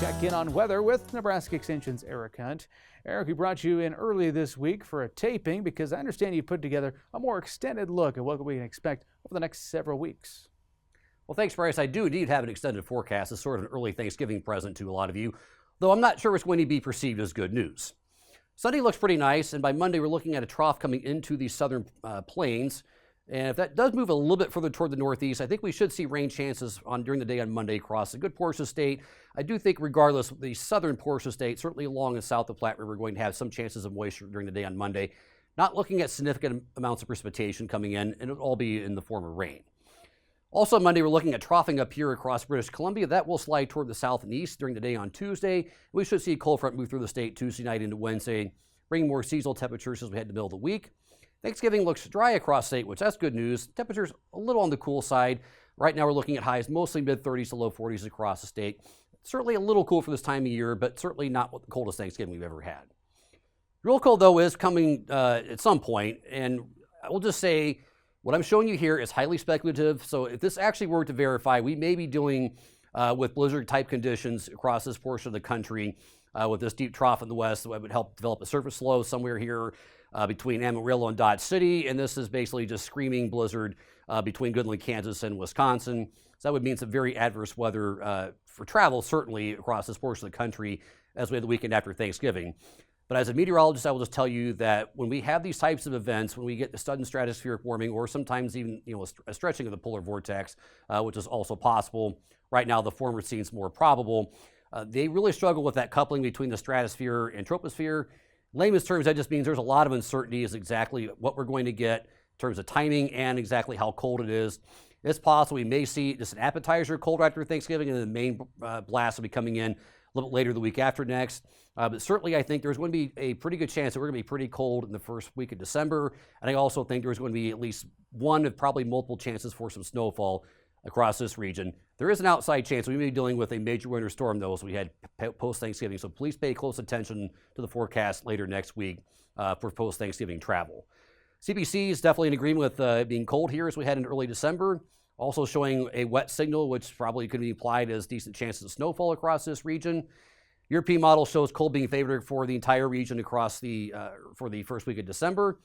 Check in on weather with Nebraska Extension's Eric Hunt. Eric, we brought you in early this week for a taping because I understand you put together a more extended look at what we can expect over the next several weeks. Well, thanks, Bryce. I do indeed have an extended forecast. It's sort of an early Thanksgiving present to a lot of you, though I'm not sure it's going to be perceived as good news. Sunday looks pretty nice, and by Monday we're looking at a trough coming into the southern plains. And if that does move a little bit further toward the northeast, I think we should see rain chances during the day on Monday across a good portion of the state. I do think regardless, the southern portion of the state, certainly along and south of Platte River, we're going to have some chances of moisture during the day on Monday. Not looking at significant amounts of precipitation coming in, and it'll all be in the form of rain. Also on Monday, we're looking at troughing up here across British Columbia. That will slide toward the south and east during the day on Tuesday. We should see a cold front move through the state Tuesday night into Wednesday, bringing more seasonal temperatures as we head to the middle of the week. Thanksgiving looks dry across state, which that's good news. Temperatures a little on the cool side. Right now we're looking at highs mostly mid-30s to low 40s across the state. Certainly a little cool for this time of year, but certainly not the coldest Thanksgiving we've ever had. Real cold, though, is coming at some point, and I will just say what I'm showing you here is highly speculative. So if this actually were to verify, we may be dealing with blizzard-type conditions across this portion of the country with this deep trough in the west that would help develop a surface low somewhere here between Amarillo and Dodge City, and this is basically just screaming blizzard between Goodland, Kansas, and Wisconsin. So that would mean some very adverse weather for travel, certainly across this portion of the country as we have the weekend after Thanksgiving. But as a meteorologist, I will just tell you that when we have these types of events, when we get the sudden stratospheric warming, or sometimes even a stretching of the polar vortex, which is also possible. Right now, the former seems more probable. They really struggle with that coupling between the stratosphere and troposphere. In layman's terms, that just means there's a lot of uncertainty as exactly what we're going to get in terms of timing and exactly how cold it is. It's possible we may see just an appetizer cold after Thanksgiving, and then the main blast will be coming in a little bit later the week after next. But certainly I think there's going to be a pretty good chance that we're going to be pretty cold in the first week of December. And I also think there's going to be at least one of probably multiple chances for some snowfall across this region. There is an outside chance we may be dealing with a major winter storm, though, as we had post-Thanksgiving. So please pay close attention to the forecast later next week for post-Thanksgiving travel. CBC is definitely in agreement with being cold here as we head into early December. Also showing a wet signal, which probably could be applied as decent chances of snowfall across this region. European model shows cold being favored for the entire region across for the first week of December.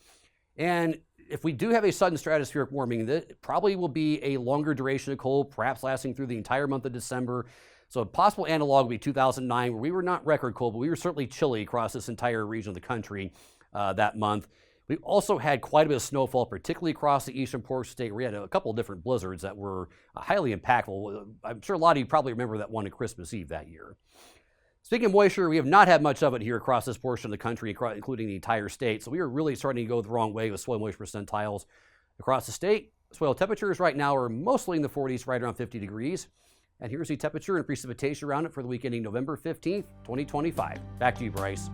And if we do have a sudden stratospheric warming, that probably will be a longer duration of cold, perhaps lasting through the entire month of December. So a possible analog would be 2009, where we were not record cold, but we were certainly chilly across this entire region of the country that month. We also had quite a bit of snowfall, particularly across the eastern portion of the state. We had a couple of different blizzards that were highly impactful. I'm sure a lot of you probably remember that one at Christmas Eve that year. Speaking of moisture, we have not had much of it here across this portion of the country, including the entire state. So we are really starting to go the wrong way with soil moisture percentiles across the state. Soil temperatures right now are mostly in the 40s, right around 50 degrees. And here's the temperature and precipitation around it for the week ending November 15th, 2025. Back to you, Bryce.